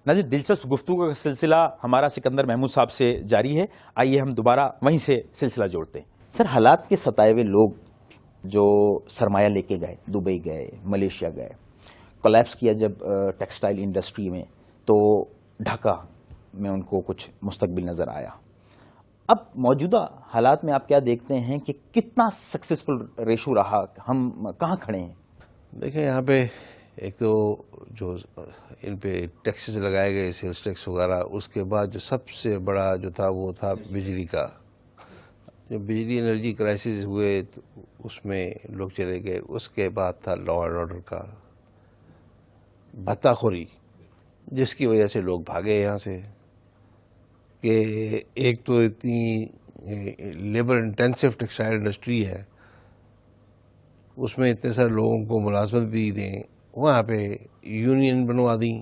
ناظرین، دلچسپ گفتگو کا سلسلہ ہمارا سکندر محمود صاحب سے جاری ہے. آئیے ہم دوبارہ وہیں سے سلسلہ جوڑتے ہیں. سر، حالات کے ستائے ہوئے لوگ جو سرمایہ لے کے گئے، دبئی گئے، ملیشیا گئے، کولیپس کیا جب ٹیکسٹائل انڈسٹری میں، تو ڈھاکہ میں ان کو کچھ مستقبل نظر آیا. اب موجودہ حالات میں آپ کیا دیکھتے ہیں کہ کتنا سکسیسفل ریشو رہا؟ ہم کہاں کھڑے ہیں؟ دیکھیں، یہاں پہ ایک تو جو ان پہ ٹیکسز لگائے گئے، سیلز ٹیکس وغیرہ، اس کے بعد جو سب سے بڑا جو تھا وہ تھا بجلی کا. جو بجلی انرجی کرائسس ہوئے تو اس میں لوگ چلے گئے. اس کے بعد تھا لا اینڈ آرڈر کا بھتہ خوری، جس کی وجہ سے لوگ بھاگے یہاں سے. کہ ایک تو اتنی لیبر انٹینسو ٹیکسٹائل انڈسٹری ہے، اس میں اتنے سارے لوگوں کو ملازمت بھی دیں، وہاں پہ یونین بنوا دیں.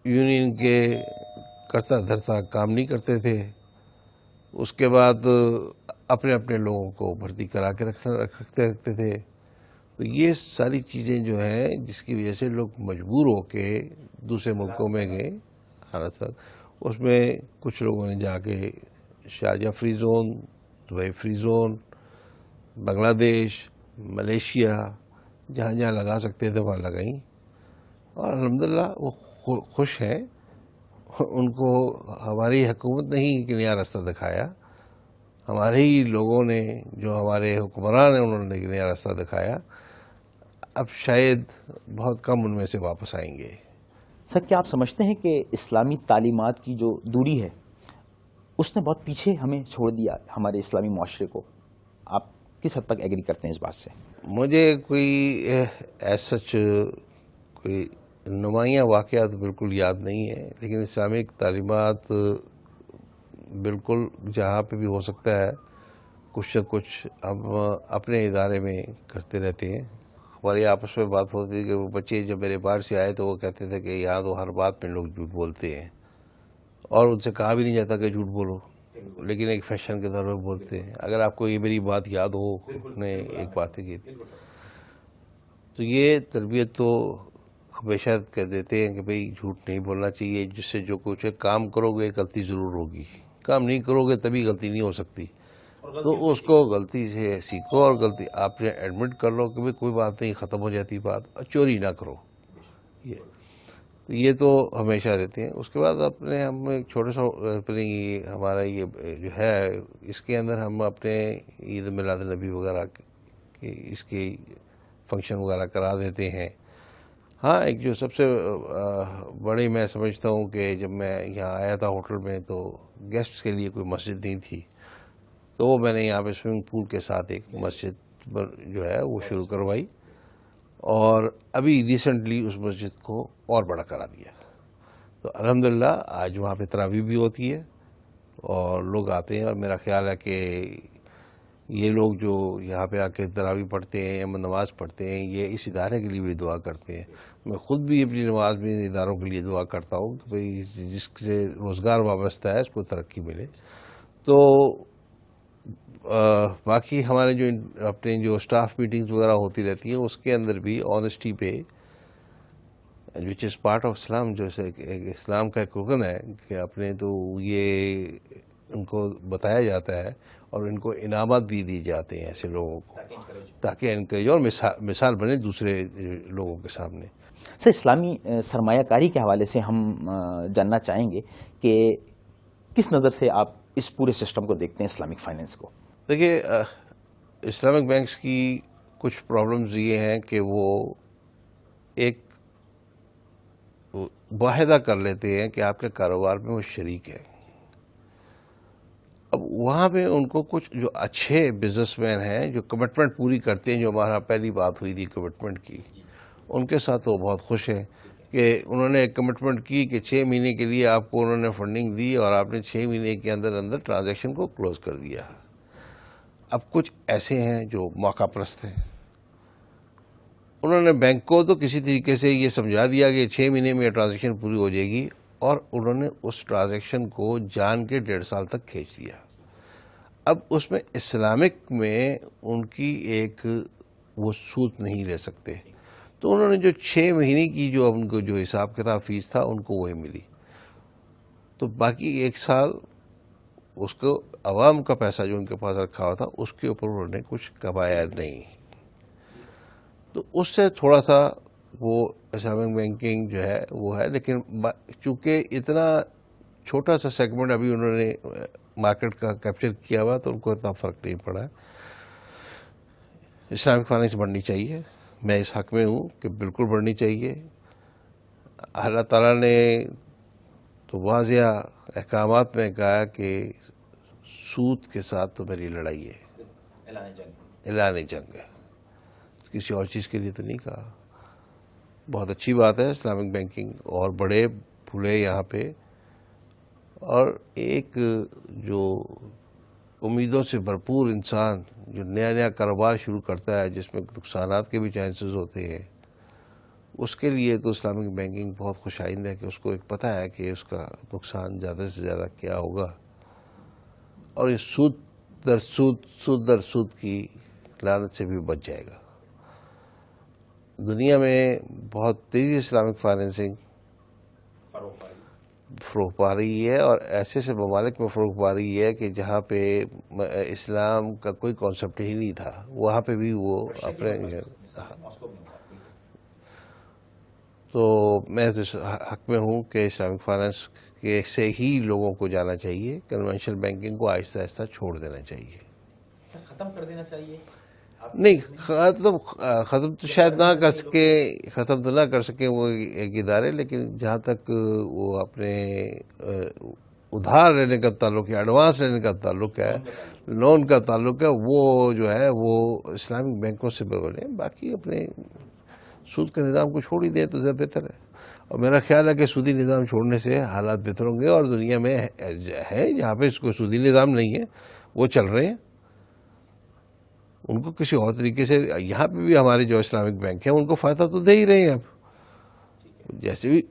یونین کے کرتا دھرتا کام نہیں کرتے تھے. اس کے بعد اپنے اپنے لوگوں کو بھرتی کرا کے رکھتے تھے. تو یہ ساری چیزیں جو ہیں جس کی وجہ سے لوگ مجبور ہو کے دوسرے ملکوں میں گئے. حالت تک اس میں کچھ لوگوں نے جا کے Sharjah free zone, Dubai free zone, Bangladesh, Malaysia, جہاں جہاں لگا سکتے تھے وہاں لگائیں. اور الحمدللہ وہ خوش ہیں. ان کو ہماری حکومت نے ہی نیا راستہ دکھایا، ہمارے ہی لوگوں نے، جو ہمارے حکمران ہیں انہوں نے نیا راستہ دکھایا. اب شاید بہت کم ان میں سے واپس آئیں گے. سر، کیا آپ سمجھتے ہیں کہ اسلامی تعلیمات کی جو دوری ہے اس نے بہت پیچھے ہمیں چھوڑ دیا، ہمارے اسلامی معاشرے کو؟ آپ کس حد تک ایگری کرتے ہیں اس بات سے؟ مجھے کوئی سچ کوئی نمایاں واقعات بالکل یاد نہیں ہے، لیکن اسلامک تعلیمات بالکل جہاں پہ بھی ہو سکتا ہے کچھ نہ کچھ ہم اپنے ادارے میں کرتے رہتے ہیں. ہماری آپس میں بات ہوتی ہے کہ وہ بچے جب میرے باہر سے آئے تو وہ کہتے تھے کہ یہاں تو ہر بات میں لوگ جھوٹ بولتے ہیں، اور ان سے کہا بھی نہیں جاتا کہ جھوٹ بولو، لیکن ایک فیشن کے طور پر بولتے ہیں. اگر آپ کو یہ میری بات یاد ہو، نے ایک بات کی تھی، تو یہ تربیت تو ہمیشہ کہہ دیتے ہیں کہ بھئی جھوٹ نہیں بولنا چاہیے. جس سے جو کچھ ہے، کام کرو گے غلطی ضرور ہوگی، کام نہیں کرو گے تبھی غلطی نہیں ہو سکتی. تو اس کو غلطی سے سیکھو، اور غلطی آپ نے ایڈمٹ کر لو کہ بھئی کوئی بات نہیں، ختم ہو جاتی بات، اور چوری نہ کرو. یہ تو ہمیشہ رہتے ہیں. اس کے بعد اپنے ہم ایک چھوٹا سا اپنی ہمارا یہ جو ہے، اس کے اندر ہم اپنے عید میلاد النبی وغیرہ کی اس کی فنکشن وغیرہ کرا دیتے ہیں. ہاں، ایک جو سب سے بڑی میں سمجھتا ہوں کہ جب میں یہاں آیا تھا ہوٹل میں تو گیسٹس کے لیے کوئی مسجد نہیں تھی، تو وہ میں نے یہاں پہ سوئمنگ پول کے ساتھ ایک مسجد جو ہے وہ شروع کروائی، اور ابھی ریسنٹلی اس مسجد کو اور بڑا کرا دیا. تو الحمدللہ آج وہاں پہ تراویح بھی ہوتی ہے اور لوگ آتے ہیں. اور میرا خیال ہے کہ یہ لوگ جو یہاں پہ آ کے تراویح پڑھتے ہیں یا نماز پڑھتے ہیں، یہ اس ادارے کے لیے بھی دعا کرتے ہیں. میں خود بھی اپنی نماز میں اداروں کے لیے دعا کرتا ہوں کہ بھئی جس سے روزگار وابستہ ہے اس کو ترقی ملے. تو باقی ہمارے جو اپنے جو اسٹاف میٹنگز وغیرہ ہوتی رہتی ہیں، اس کے اندر بھی آنیسٹی پہ، وچ از پارٹ آف اسلام، جو اسلام کا ایک رکن ہے کہ اپنے تو یہ ان کو بتایا جاتا ہے اور ان کو انعامات بھی دی جاتے ہیں ایسے لوگوں کو، تاکہ انکریج اور مثال بنے دوسرے لوگوں کے سامنے. سر، اسلامی سرمایہ کاری کے حوالے سے ہم جاننا چاہیں گے کہ کس نظر سے آپ اس پورے سسٹم کو دیکھتے ہیں، اسلامک فائنینس کو؟ دیکھیے، اسلامک بینکس کی کچھ پرابلمز یہ ہیں کہ وہ ایک معاہدہ کر لیتے ہیں کہ آپ کے کاروبار میں وہ شریک ہے. اب وہاں پہ ان کو کچھ جو اچھے بزنس مین ہیں جو کمٹمنٹ پوری کرتے ہیں، جو ہمارا پہلی بات ہوئی تھی کمٹمنٹ کی، ان کے ساتھ وہ بہت خوش ہیں کہ انہوں نے ایک کمٹمنٹ کی کہ 6 مہینے کے لیے آپ کو انہوں نے فنڈنگ دی اور آپ نے 6 مہینے کے اندر اندر ٹرانزیکشن کو کلوز کر دیا. اب کچھ ایسے ہیں جو موقع پرست ہیں، انہوں نے بینک کو تو کسی طریقے سے یہ سمجھا دیا کہ 6 مہینے میں ٹرانزیکشن پوری ہو جائے گی، اور انہوں نے اس ٹرانزیکشن کو جان کے 1.5 سال تک کھینچ دیا. اب اس میں اسلامک میں ان کی ایک وہ سود نہیں لے سکتے، تو انہوں نے جو 6 مہینے کی جو ان کو جو حساب کتاب فیس تھا ان کو وہی ملی. تو باقی 1 سال اس کو عوام کا پیسہ جو ان کے پاس رکھا ہوا تھا اس کے اوپر انہوں نے کچھ کمایا نہیں. تو اس سے تھوڑا سا وہ اسلامک بینکنگ جو ہے وہ ہے، لیکن چونکہ اتنا چھوٹا سا سیگمنٹ ابھی انہوں نے مارکیٹ کا کیپچر کیا ہوا تو ان کو اتنا فرق نہیں پڑا. اسلامک فائنینس بڑھنی چاہیے، میں اس حق میں ہوں کہ بالکل بڑھنی چاہیے. اللہ تعالیٰ نے تو واضح احکامات میں کہا کہ سود کے ساتھ تو میری لڑائی ہے، اعلان جنگ ہے، کسی اور چیز کے لیے تو نہیں کہا. بہت اچھی بات ہے اسلامک بینکنگ اور بڑے پھولے یہاں پہ، اور ایک جو امیدوں سے بھرپور انسان جو نیا نیا کاروبار شروع کرتا ہے جس میں نقصانات کے بھی چانسز ہوتے ہیں، اس کے لیے تو اسلامک بینکنگ بہت خوش آئند ہے کہ اس کو ایک پتہ ہے کہ اس کا نقصان زیادہ سے زیادہ کیا ہوگا، اور یہ سود در سود کی لعنت سے بھی بچ جائے گا. دنیا میں بہت تیزی اسلامک فائنینسنگ فروغ پا رہی ہے، اور ایسے ایسے ممالک میں فروغ پا رہی ہے کہ جہاں پہ اسلام کا کوئی کانسیپٹ ہی نہیں تھا، وہاں پہ بھی وہ اپنے. تو میں تو اس حق میں ہوں کہ اسلامک فائنینس کے سے ہی لوگوں کو جانا چاہیے، کنونشنل بینکنگ کو آہستہ آہستہ چھوڑ دینا چاہیے. ختم کر دینا چاہیے نہیں، ختم تو شاید نہ کر سکے، ختم تو نہ کر سکے وہ ایک ادارے، لیکن جہاں تک وہ اپنے ادھار لینے کا تعلق ہے، ایڈوانس لینے کا تعلق ہے، لون کا تعلق ہے، وہ جو ہے وہ اسلامک بینکوں سے بولیں. باقی اپنے سود کے نظام کو چھوڑ ہی دیں تو زیادہ بہتر ہے. اور میرا خیال ہے کہ سودی نظام چھوڑنے سے حالات بہتر ہوں گے، اور دنیا میں ہے جہاں پہ اس کو سودی نظام نہیں ہے وہ چل رہے ہیں، ان کو کسی اور طریقے سے. یہاں پہ بھی ہمارے جو اسلامک بینک ہیں ان کو فائدہ تو دے ہی رہے ہیں. اب جیسے بھی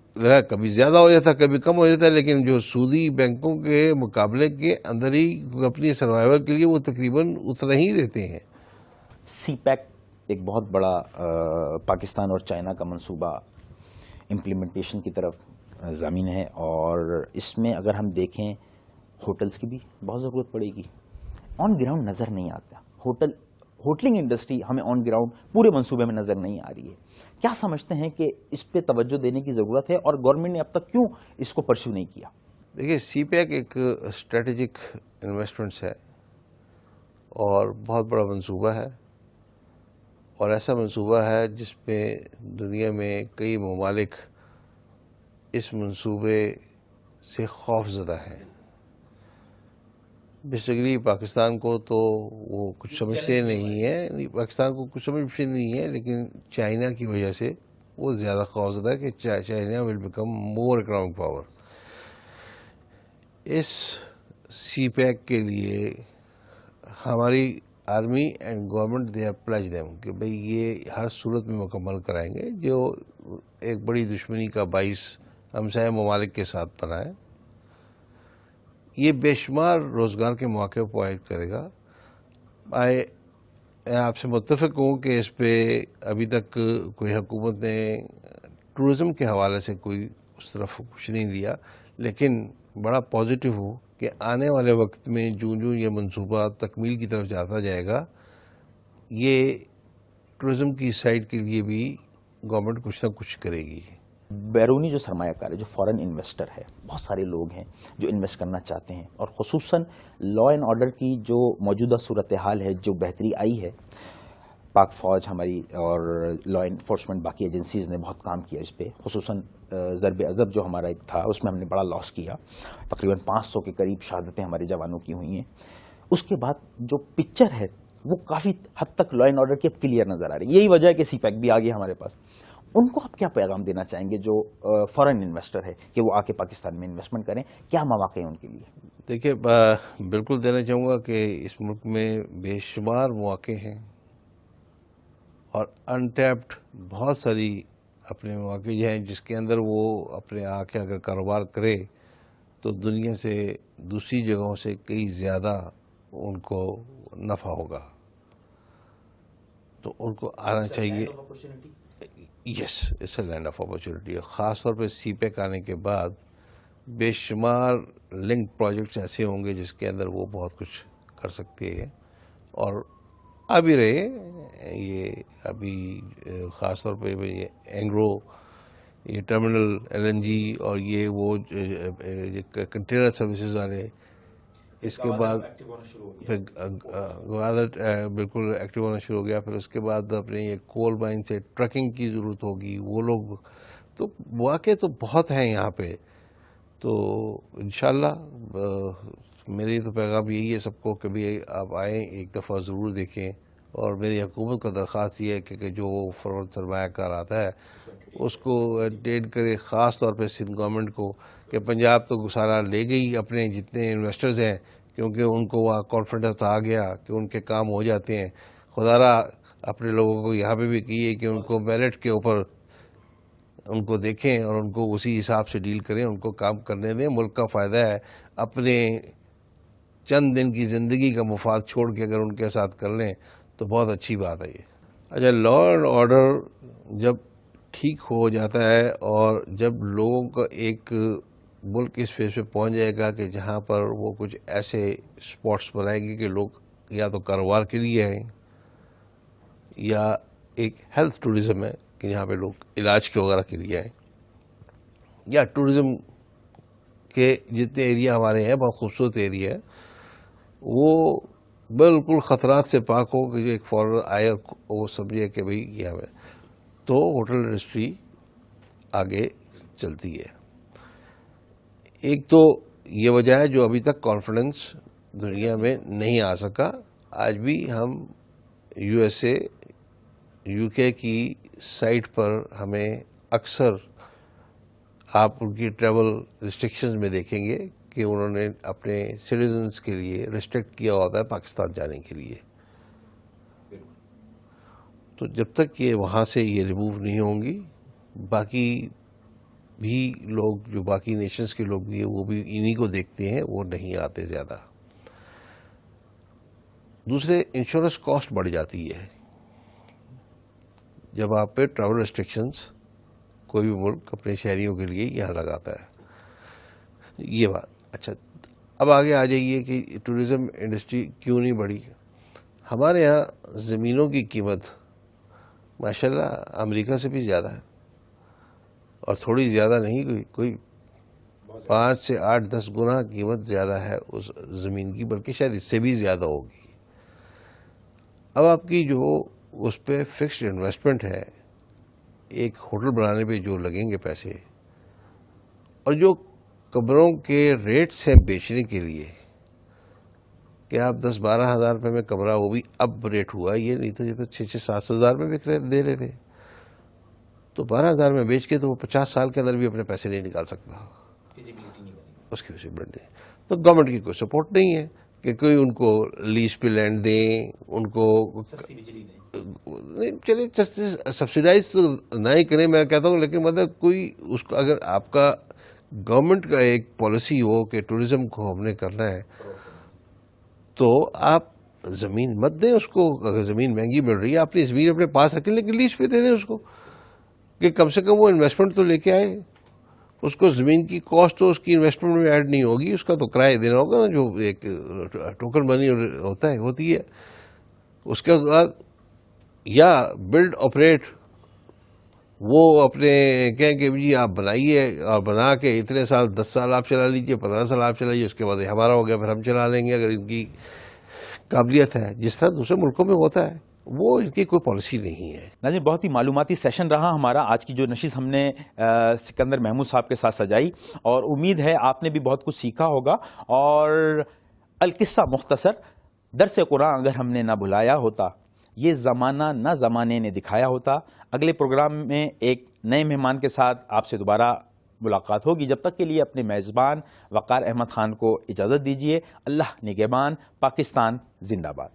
کبھی زیادہ ہو جاتا ہے کبھی کم ہو جاتا ہے، لیکن جو سودی بینکوں کے مقابلے کے اندر ہی اپنی سروائیول کے لیے وہ تقریباً اتنا ہی دیتے ہیں. سی پیک ایک بہت بڑا پاکستان اور چائنا کا منصوبہ امپلیمنٹیشن کی طرف ضامن ہے، اور اس میں اگر ہم دیکھیں ہوٹلز کی بھی بہت ضرورت پڑے گی. آن گراؤنڈ نظر نہیں آتا، ہوٹلنگ انڈسٹری ہمیں آن گراؤنڈ پورے منصوبے میں نظر نہیں آ رہی ہے. کیا سمجھتے ہیں کہ اس پہ توجہ دینے کی ضرورت ہے، اور گورنمنٹ نے اب تک کیوں اس کو پرسیو نہیں کیا؟ دیکھیے، سی پیک ایک اسٹریٹجک انویسٹمنٹس ہے اور بہت بڑا منصوبہ ہے، اور ایسا منصوبہ ہے جس میں دنیا میں کئی ممالک اس منصوبے سے خوف زدہ ہیں. بیسیکلی پاکستان کو تو وہ کچھ سمجھتے نہیں ہیں، پاکستان کو کچھ سمجھ نہیں ہے، لیکن چائنا کی وجہ سے وہ زیادہ خوفزدہ ہے کہ China will become more economic power. اس سی پیک کے لیے ہماری army and government they pledge them کہ بھئی یہ ہر صورت میں مکمل کرائیں گے جو ایک بڑی دشمنی کا باعث ہمسایہ ممالک کے ساتھ بنا ہے. یہ بے شمار روزگار کے مواقع پرووائڈ کرے گا. میں آپ سے متفق ہوں کہ اس پہ ابھی تک کوئی حکومت نے ٹورزم کے حوالے سے کوئی اس طرف کچھ نہیں لیا، لیکن بڑا پازیٹیو ہوں کہ آنے والے وقت میں جو یہ منصوبہ تکمیل کی طرف جاتا جائے گا، یہ ٹورزم کی سائڈ کے لیے بھی گورنمنٹ کچھ نہ کچھ کرے گی. بیرونی جو سرمایہ کار ہے، جو فورن انویسٹر ہے، بہت سارے لوگ ہیں جو انویسٹ کرنا چاہتے ہیں، اور خصوصاً لا اینڈ آرڈر کی جو موجودہ صورتحال ہے، جو بہتری آئی ہے، پاک فوج ہماری اور لا انفورسمنٹ باقی ایجنسیز نے بہت کام کیا اس پہ. خصوصاً ضرب عضب جو ہمارا ایک تھا اس میں ہم نے بڑا لاس کیا، تقریباً 500 کے قریب شہادتیں ہمارے جوانوں کی ہوئی ہیں. اس کے بعد جو پکچر ہے وہ کافی حد تک لا اینڈ آرڈر کی اب کلیئر نظر آ رہی ہے. یہی وجہ ہے کہ سی پیک بھی آ گیا ہمارے پاس. ان کو آپ کیا پیغام دینا چاہیں گے جو فورن انویسٹر ہے کہ وہ آ کے پاکستان میں انویسٹمنٹ کریں؟ کیا مواقع ہیں ان کے لیے؟ دیکھیے، بالکل دینا چاہوں گا کہ اس ملک میں بے شمار مواقع ہیں، اور انٹیپڈ بہت ساری اپنے مواقع جو ہیں جس کے اندر وہ اپنے آ کے اگر کاروبار کرے تو دنیا سے دوسری جگہوں سے کئی زیادہ ان کو نفع ہوگا. تو ان کو آنا چاہیے. Yes, it's a land of opportunity. خاص طور پہ سی پیک آنے کے بعد بے شمار لنک پروجیکٹس ایسے ہوں گے جس کے اندر وہ بہت کچھ کر سکتے ہیں. اور ابھی رہے یہ ابھی خاص طور پہ یہ اینگرو، یہ ٹرمینل LNG اور یہ وہ کنٹینر سروسز والے، اس کے بعد پھر گوادر بالکل ایکٹیو ہونا شروع ہو گیا. پھر اس کے بعد اپنے یہ کول مائن سے ٹرکنگ کی ضرورت ہوگی. وہ لوگ تو واقع تو بہت ہیں یہاں پہ. تو انشاءاللہ میری تو پیغام یہی ہے سب کو کہ بھی آپ آئیں، ایک دفعہ ضرور دیکھیں. اور میری حکومت کا درخواست یہ ہے کہ جو فارورڈ سرمایہ کار آتا ہے اس کو اٹینڈ کرے، خاص طور پہ سندھ گورنمنٹ کو، کہ پنجاب تو سارا لے گئی اپنے جتنے انویسٹرز ہیں، کیونکہ ان کو وہاں کانفیڈنس آ گیا کہ ان کے کام ہو جاتے ہیں. خدا را اپنے لوگوں کو یہاں پہ بھی کہیے کہ ان کو میرٹ کے اوپر ان کو دیکھیں اور ان کو اسی حساب سے ڈیل کریں، ان کو کام کرنے دیں. ملک کا فائدہ ہے. اپنے چند دن کی زندگی کا مفاد چھوڑ کے اگر ان کے ساتھ کر لیں تو بہت اچھی بات ہے یہ. اچھا، لا اینڈ آرڈر جب ٹھیک ہو جاتا ہے اور جب لوگوں کا ایک ملک اس فیز پہ پہنچ جائے گا کہ جہاں پر وہ کچھ ایسے اسپاٹس بنائیں گے کہ لوگ یا تو کاروبار کے لیے آئیں یا ایک ہیلتھ ٹورزم ہے کہ یہاں پہ لوگ علاج کے وغیرہ کے لیے آئیں، یا ٹورزم کے جتنے ایریا ہمارے ہیں بہت خوبصورت ایریا ہے، وہ بالکل خطرات سے پاک ہو کہ ایک فارنر آئے اور وہ سمجھے کہ بھئی یہ ہمیں، تو ہوٹل انڈسٹری آگے چلتی ہے. ایک تو یہ وجہ ہے جو ابھی تک کانفیڈنس دنیا میں نہیں آ سکا. آج بھی ہم USA UK کی سائٹ پر ہمیں اکثر آپ ان کی ٹریول ریسٹرکشنز میں دیکھیں گے کہ انہوں نے اپنے سٹیزنز کے لیے ریسٹرکٹ کیا ہوتا ہے پاکستان جانے کے لیے. تو جب تک یہ وہاں سے یہ ریموو نہیں ہوں گی، باقی بھی لوگ جو باقی نیشنز کے لوگ بھی ہیں وہ بھی انہی کو دیکھتے ہیں، وہ نہیں آتے زیادہ. دوسرے، انشورنس کاسٹ بڑھ جاتی ہے جب آپ پہ ٹریول ریسٹرکشنز کوئی بھی ملک اپنے شہریوں کے لیے یہاں لگاتا ہے. یہ بات. اچھا، اب آگے آ جائیے کہ ٹورزم انڈسٹری کیوں نہیں بڑھی. ہمارے ہاں زمینوں کی قیمت ماشاءاللہ امریکہ سے بھی زیادہ ہے، اور تھوڑی زیادہ نہیں، کوئی 5 سے 8-10 گنا قیمت زیادہ ہے اس زمین کی، بلکہ شاید اس سے بھی زیادہ ہوگی. اب آپ کی جو اس پہ فکسڈ انویسٹمنٹ ہے، ایک ہوٹل بنانے پہ جو لگیں گے پیسے، اور جو کمروں کے ریٹس ہیں بیچنے کے لیے کہ آپ 10-12 ہزار روپے میں کمرہ، وہ بھی اب ریٹ ہوا، یہ نہیں تو یہ تو 6-7 ہزار میں بک رہے دے رہے تھے. تو 12 ہزار میں بیچ کے تو وہ 50 سال کے اندر بھی اپنے پیسے نہیں نکال سکتا، اس کی ویزیبلٹی. تو گورنمنٹ کی کوئی سپورٹ نہیں ہے کہ کوئی ان کو لیز پہ لینڈ دیں، ان کو نہیں چلے سبسیڈائز تو نہ ہی کریں میں کہتا ہوں، لیکن مطلب کوئی اس کو اگر آپ کا گورنمنٹ کا ایک پالیسی ہو کہ ٹورزم کو ہم نے کرنا ہے، تو آپ زمین مت دیں اس کو. اگر زمین مہنگی مل رہی ہے، آپ نے زمین اپنے پاس رکھیں لیکن لیز پہ دے دیں اس کو، کہ کم سے کم وہ انویسٹمنٹ تو لے کے آئے. اس کو زمین کی کاسٹ تو اس کی انویسٹمنٹ میں ایڈ نہیں ہوگی، اس کا تو کرایہ دینا ہوگا نا، جو ایک ٹوکن منی ہوتی ہے. اس کے بعد یا بلڈ آپریٹ، وہ اپنے کہیں کہ جی آپ بنائیے اور بنا کے اتنے سال 10 سال آپ چلا لیجیے، 15 سال آپ چلائیے، اس کے بعد ہمارا ہو گیا پھر ہم چلا لیں گے اگر ان کی قابلیت ہے، جس طرح دوسرے ملکوں میں ہوتا ہے. وہ ان کی کوئی پالیسی نہیں ہے. ناظرین، بہت ہی معلوماتی سیشن رہا ہمارا. آج کی جو نشست ہم نے سکندر محمود صاحب کے ساتھ سجائی، اور امید ہے آپ نے بھی بہت کچھ سیکھا ہوگا. اور القصہ مختصر، درس قرآن اگر ہم نے نہ بھلایا ہوتا، یہ زمانہ نہ زمانے نے دکھایا ہوتا. اگلے پروگرام میں ایک نئے مہمان کے ساتھ آپ سے دوبارہ ملاقات ہوگی. جب تک کے لیے اپنے میزبان وقار احمد خان کو اجازت دیجیے. اللہ نگہبان. پاکستان زندہ باد.